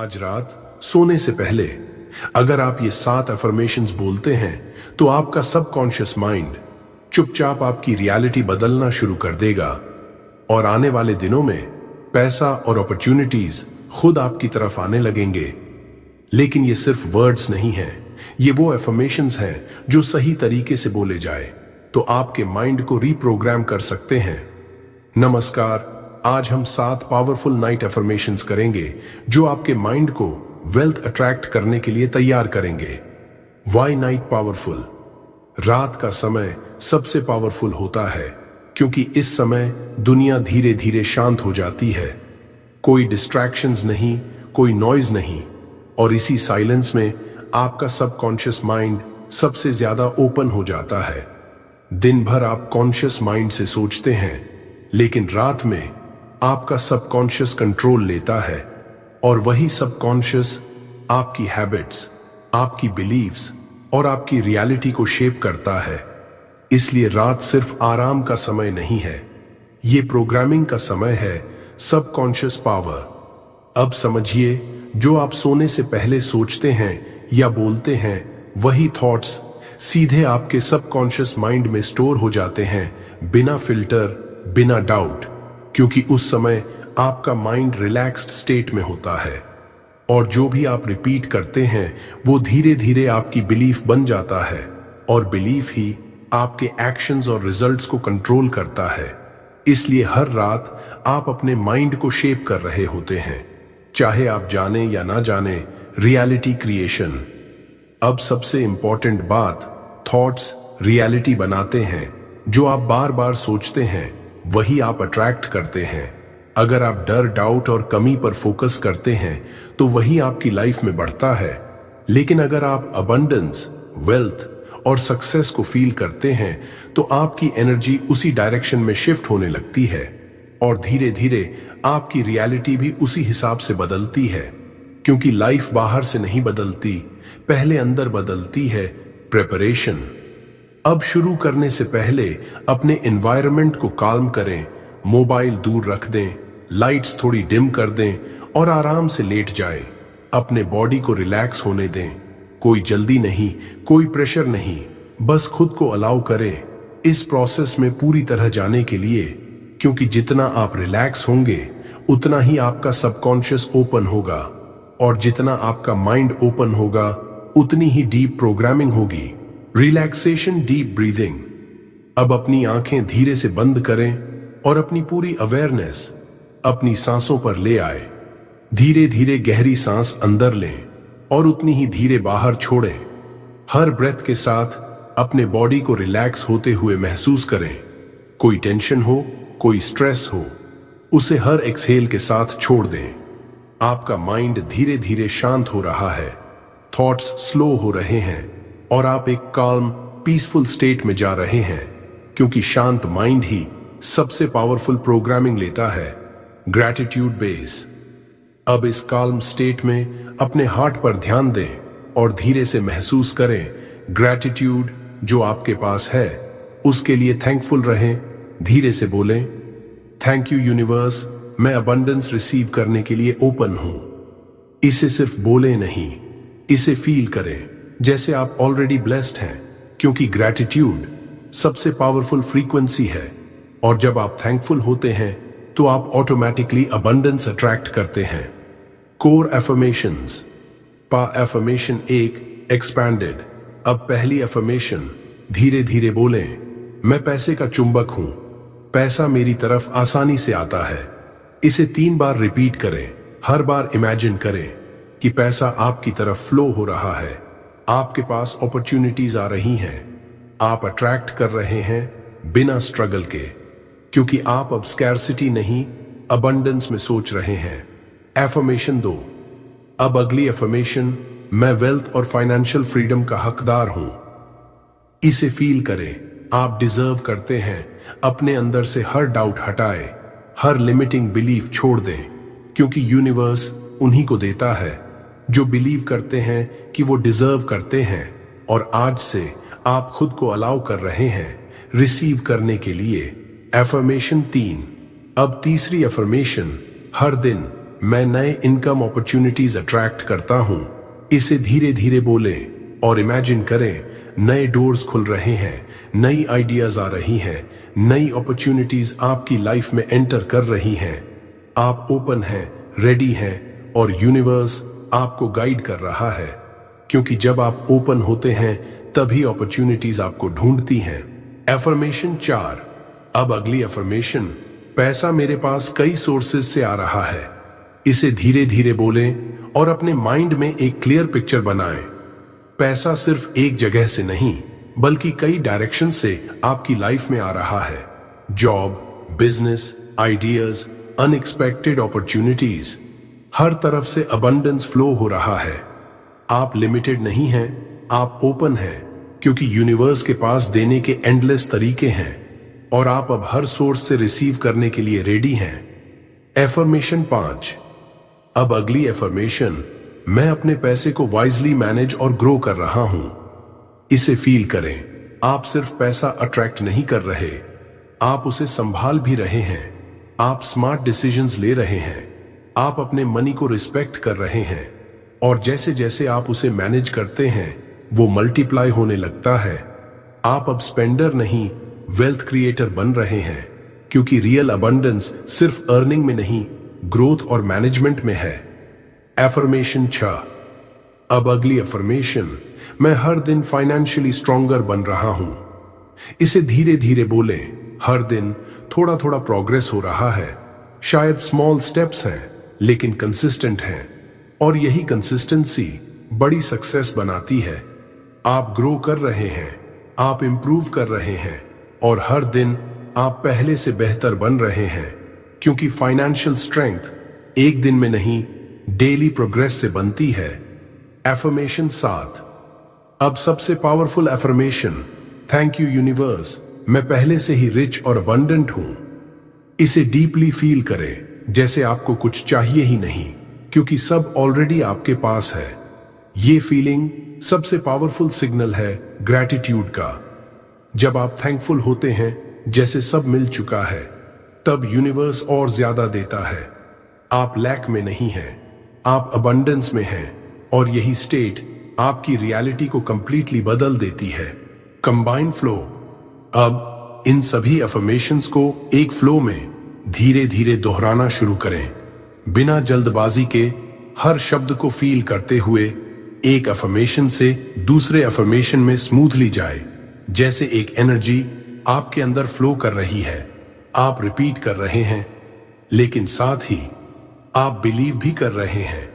आज रात सोने से पहले अगर आप ये 7 अफर्मेशंस बोलते हैं तो आपका सबकॉन्शियस माइंड चुपचाप आपकी रियलिटी बदलना शुरू कर देगा और आने वाले दिनों में पैसा और अपॉर्चुनिटीज खुद आपकी तरफ आने लगेंगे। लेकिन ये सिर्फ वर्ड्स नहीं हैं, ये वो अफर्मेशंस हैं जो सही तरीके से बोले जाए तो आपके माइंड को रीप्रोग्राम कर सकते हैं। नमस्कार, आज हम 7 पावरफुल नाइट अफर्मेशंस करेंगे जो आपके माइंड को वेल्थ अट्रैक्ट करने के लिए तैयार करेंगे। Why night powerful? रात का समय सबसे पावरफुल होता है क्योंकि इस समय दुनिया धीरे धीरे शांत हो जाती है। कोई डिस्ट्रैक्शंस नहीं, कोई नॉइज नहीं, और इसी साइलेंस में आपका सबकॉन्शियस माइंड सबसे ज्यादा ओपन हो जाता है। दिन भर आप कॉन्शियस माइंड से सोचते हैं, लेकिन रात में आपका सबकॉन्शियस कंट्रोल लेता है और वही सबकॉन्शियस आपकी हैबिट्स, आपकी बिलीव्स और आपकी रियलिटी को शेप करता है। इसलिए रात सिर्फ आराम का समय नहीं है, ये प्रोग्रामिंग का समय है, सबकॉन्शियस पावर। अब समझिए, जो आप सोने से पहले सोचते हैं या बोलते हैं, वही थॉट्स सीधे आपके सबकॉन्शियस माइंड में स्टोर हो जाते हैं, बिना फिल्टर, बिना डाउट, क्योंकि उस समय आपका माइंड रिलैक्स्ड स्टेट में होता है। और जो भी आप रिपीट करते हैं वो धीरे धीरे आपकी बिलीफ बन जाता है और बिलीफ ही आपके एक्शंस और रिजल्ट्स को कंट्रोल करता है। इसलिए हर रात आप अपने माइंड को शेप कर रहे होते हैं, चाहे आप जाने या ना जाने। Reality creation. अब सबसे इंपॉर्टेंट बात, थॉट्स रियलिटी बनाते हैं। जो आप बार बार सोचते हैं वही आप अट्रैक्ट करते हैं। अगर आप डर, डाउट और कमी पर फोकस करते हैं तो वही आपकी लाइफ में बढ़ता है। लेकिन अगर आप अबंडेंस, वेल्थ और सक्सेस को फील करते हैं तो आपकी एनर्जी उसी डायरेक्शन में शिफ्ट होने लगती है और धीरे धीरे आपकी रियलिटी भी उसी हिसाब से बदलती है। क्योंकि लाइफ बाहर से नहीं बदलती, पहले अंदर बदलती है। प्रिपरेशन। अब शुरू करने से पहले अपने एनवायरनमेंट को काल्म करें, मोबाइल दूर रख दें, लाइट्स थोड़ी डिम कर दें और आराम से लेट जाएं। अपने बॉडी को रिलैक्स होने दें। कोई जल्दी नहीं, कोई प्रेशर नहीं, बस खुद को अलाउ करें इस प्रोसेस में पूरी तरह जाने के लिए। क्योंकि जितना आप रिलैक्स होंगे उतना ही आपका सबकॉन्शियस ओपन होगा और जितना आपका माइंड ओपन होगा उतनी ही डीप प्रोग्रामिंग होगी। Relaxation, deep breathing. अब अपनी आंखें धीरे से बंद करें और अपनी पूरी अवेयरनेस अपनी सांसों पर ले आए। धीरे धीरे गहरी सांस अंदर लें और उतनी ही धीरे बाहर छोड़ें। हर ब्रेथ के साथ अपने बॉडी को रिलैक्स होते हुए महसूस करें। कोई टेंशन हो, कोई स्ट्रेस हो, उसे हर एक्सहेल के साथ छोड़ दें। आपका माइंड धीरे धीरे शांत हो रहा है, थॉट्स स्लो हो रहे हैं और आप एक काल्म, पीसफुल स्टेट में जा रहे हैं। क्योंकि शांत माइंड ही सबसे पावरफुल प्रोग्रामिंग लेता है। Gratitude base. अब इस काल्म स्टेट में अपने हार्ट पर ध्यान दें और धीरे से महसूस करें ग्रैटिट्यूड जो आपके पास है, उसके लिए थैंकफुल रहें। धीरे से बोलें, थैंक यू यूनिवर्स, मैं अबंडेंस रिसीव करने के लिए ओपन हूं। इसे सिर्फ बोले नहीं, इसे फील करें जैसे आप ऑलरेडी ब्लेस्ड हैं। क्योंकि ग्रैटिट्यूड सबसे पावरफुल फ्रीक्वेंसी है और जब आप थैंकफुल होते हैं तो आप ऑटोमेटिकली अबंडेंस अट्रैक्ट करते हैं। Core affirmations. Affirmation 1, expanded. अब पहली एफर्मेशन धीरे धीरे बोलें, मैं पैसे का चुंबक हूं, पैसा मेरी तरफ आसानी से आता है। इसे 3 बार रिपीट करें। हर बार इमेजिन करें कि पैसा आपकी तरफ फ्लो हो रहा है, आपके पास अपॉर्चुनिटीज आ रही हैं, आप अट्रैक्ट कर रहे हैं बिना स्ट्रगल के। क्योंकि आप अब स्कैर्सिटी नहीं, अबंडेंस में सोच रहे हैं। एफर्मेशन 2। अब अगली एफर्मेशन, मैं वेल्थ और फाइनेंशियल फ्रीडम का हकदार हूं। इसे फील करें, आप डिजर्व करते हैं। अपने अंदर से हर डाउट हटाएं, हर लिमिटिंग बिलीफ छोड़ दें। क्योंकि यूनिवर्स उन्हीं को देता है जो बिलीव करते हैं कि वो डिजर्व करते हैं। और आज से आप खुद को अलाउ कर रहे हैं रिसीव करने के लिए। एफर्मेशन 3। अब तीसरी अफर्मेशन, हर दिन मैं नए इनकम अपॉर्चुनिटीज अट्रैक्ट करता हूं। इसे धीरे धीरे बोलें और इमेजिन करें नए डोर्स खुल रहे हैं, नई आइडियाज आ रही हैं, नई अपॉर्चुनिटीज आपकी लाइफ में एंटर कर रही हैं। आप ओपन हैं, रेडी हैं और यूनिवर्स आपको गाइड कर रहा है, क्योंकि जब आप ओपन होते हैं तभी अपॉर्चुनिटीज आपको ढूंढती हैं। एफर्मेशन 4। अब अगली एफर्मेशन, पैसा मेरे पास कई सोर्सेज से आ रहा है। इसे धीरे धीरे बोलें और अपने माइंड में एक क्लियर पिक्चर बनाएं। पैसा सिर्फ एक जगह से नहीं बल्कि कई डायरेक्शन से आपकी लाइफ में आ रहा है। Job, business, ideas, unexpected opportunities, हर तरफ से अबंडेंस फ्लो हो रहा है। आप लिमिटेड नहीं हैं, आप ओपन हैं, क्योंकि यूनिवर्स के पास देने के एंडलेस तरीके हैं और आप अब हर सोर्स से रिसीव करने के लिए रेडी हैं। एफर्मेशन 5। अब अगली एफर्मेशन, मैं अपने पैसे को वाइजली मैनेज और ग्रो कर रहा हूं। इसे फील करें, आप सिर्फ पैसा अट्रैक्ट नहीं कर रहे, आप उसे संभाल भी रहे हैं। आप स्मार्ट डिसीजंस ले रहे हैं, आप अपने मनी को रिस्पेक्ट कर रहे हैं और जैसे जैसे आप उसे मैनेज करते हैं वो मल्टीप्लाई होने लगता है। आप अब स्पेंडर नहीं, वेल्थ क्रिएटर बन रहे हैं, क्योंकि रियल अबंडेंस सिर्फ अर्निंग में नहीं, ग्रोथ और मैनेजमेंट में है। एफर्मेशन 6। अब अगली एफर्मेशन, मैं हर दिन फाइनेंशियली स्ट्रॉन्गर बन रहा हूं। इसे धीरे धीरे बोलें, हर दिन थोड़ा थोड़ा प्रोग्रेस हो रहा है। शायद स्मॉल स्टेप्स हैं लेकिन कंसिस्टेंट हैं और यही कंसिस्टेंसी बड़ी सक्सेस बनाती है। आप ग्रो कर रहे हैं, आप इंप्रूव कर रहे हैं और हर दिन आप पहले से बेहतर बन रहे हैं, क्योंकि फाइनेंशियल स्ट्रेंथ एक दिन में नहीं, डेली प्रोग्रेस से बनती है। एफर्मेशन 7। अब सबसे powerful affirmation, thank you universe, मैं पहले से ही रिच और अबंडेंट हूं। इसे डीपली फील करें, जैसे आपको कुछ चाहिए ही नहीं, क्योंकि सब ऑलरेडी आपके पास है। ये फीलिंग सबसे पावरफुल सिग्नल है ग्रैटिट्यूड का। जब आप थैंकफुल होते हैं जैसे सब मिल चुका है, तब यूनिवर्स और ज्यादा देता है। आप लैक में नहीं हैं, आप अबंडेंस में हैं और यही स्टेट आपकी रियलिटी को कंप्लीटली बदल देती है। Combine flow. अब इन सभी अफर्मेशंस को एक फ्लो में धीरे धीरे दोहराना शुरू करें, बिना जल्दबाजी के। हर शब्द को फील करते हुए एक अफर्मेशन से दूसरे अफर्मेशन में स्मूथली जाए, जैसे एक एनर्जी आपके अंदर फ्लो कर रही है। आप रिपीट कर रहे हैं लेकिन साथ ही आप बिलीव भी कर रहे हैं।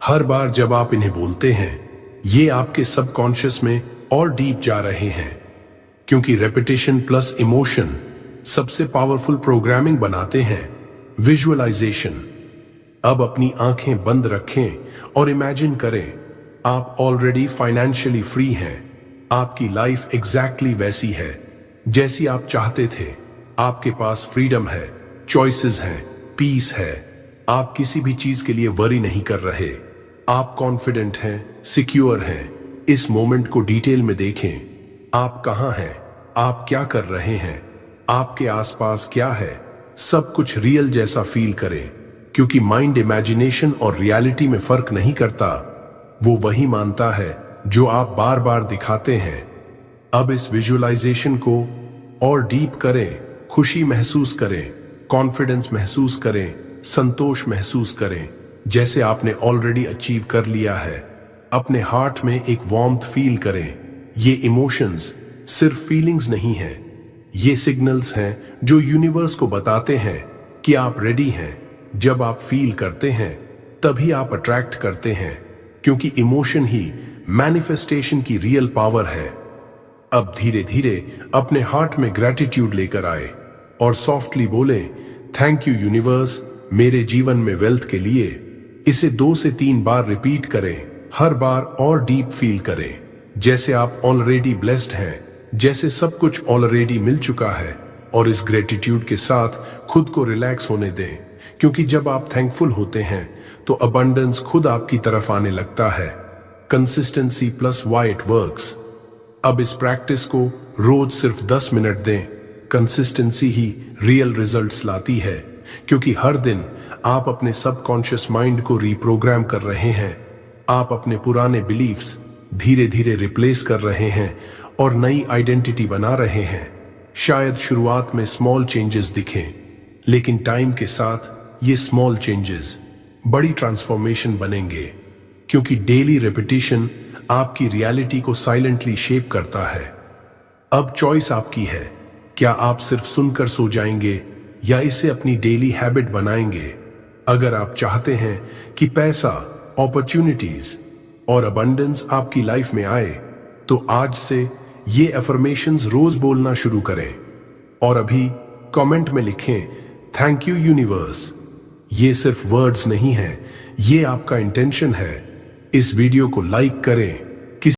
हर बार जब आप इन्हें बोलते हैं, ये आपके सबकॉन्शियस में और डीप जा रहे हैं, क्योंकि रेपिटेशन प्लस इमोशन सबसे पावरफुल प्रोग्रामिंग बनाते हैं। विजुअलाइजेशन। अब अपनी आंखें बंद रखें और इमेजिन करें आप ऑलरेडी फाइनेंशियली फ्री हैं। आपकी लाइफ एग्जैक्टली वैसी है जैसी आप चाहते थे। आपके पास फ्रीडम है, चॉइसेस हैं, पीस है। आप किसी भी चीज के लिए वरी नहीं कर रहे। आप कॉन्फिडेंट हैं, सिक्योर हैं। इस मोमेंट को डिटेल में देखें। आप कहां हैं, आप क्या कर रहे हैं, आपके आसपास क्या है। सब कुछ रियल जैसा फील करें, क्योंकि माइंड इमेजिनेशन और रियलिटी में फर्क नहीं करता। वो वही मानता है जो आप बार बार दिखाते हैं। अब इस विजुअलाइजेशन को और डीप करें। खुशी महसूस करें, कॉन्फिडेंस महसूस करें, संतोष महसूस करें, जैसे आपने ऑलरेडी अचीव कर लिया है। अपने हार्ट में एक वार्मथ फील करें। ये इमोशंस सिर्फ फीलिंग्स नहीं हैं, ये सिग्नल्स हैं जो यूनिवर्स को बताते हैं कि आप रेडी हैं। जब आप फील करते हैं तभी आप अट्रैक्ट करते हैं, क्योंकि इमोशन ही मैनिफेस्टेशन की रियल पावर है। अब धीरे धीरे अपने हार्ट में ग्रैटिट्यूड लेकर आए और सॉफ्टली बोलें, थैंक यू यूनिवर्स मेरे जीवन में वेल्थ के लिए। इसे 2 से 3 बार रिपीट करें। हर बार और डीप फील करें, जैसे आप ऑलरेडी ब्लेस्ड हैं, जैसे सब कुछ ऑलरेडी मिल चुका है। और इस ग्रेटिट्यूड के साथ खुद को रिलैक्स होने दें, क्योंकि जब आप थैंकफुल होते हैं तो अबंडेंस खुद आपकी तरफ आने लगता है। Consistency plus why it works. अब इस प्रैक्टिस को रोज सिर्फ 10 मिनट दें। कंसिस्टेंसी ही रियल रिजल्ट्स लाती है, क्योंकि हर दिन आप अपने सबकॉन्शियस माइंड को रिप्रोग्राम कर रहे हैं। आप अपने पुराने बिलीफ्स धीरे धीरे रिप्लेस कर रहे हैं और नई आइडेंटिटी बना रहे हैं। शायद शुरुआत में स्मॉल चेंजेस दिखें, लेकिन टाइम के साथ ये स्मॉल चेंजेस बड़ी ट्रांसफॉर्मेशन बनेंगे, क्योंकि डेली रिपीटिशन आपकी रियलिटी को साइलेंटली शेप करता है। अब चॉइस आपकी है, क्या आप सिर्फ सुनकर सो जाएंगे या इसे अपनी डेली हैबिट बनाएंगे। अगर आप चाहते हैं कि पैसा, अपॉर्चुनिटीज और अबंडेंस आपकी लाइफ में आए, तो आज से ये अफर्मेशंस रोज बोलना शुरू करें और अभी कमेंट में लिखें, थैंक यू यूनिवर्स। ये सिर्फ वर्ड्स नहीं हैं, ये आपका इंटेंशन है। इस वीडियो को लाइक करें,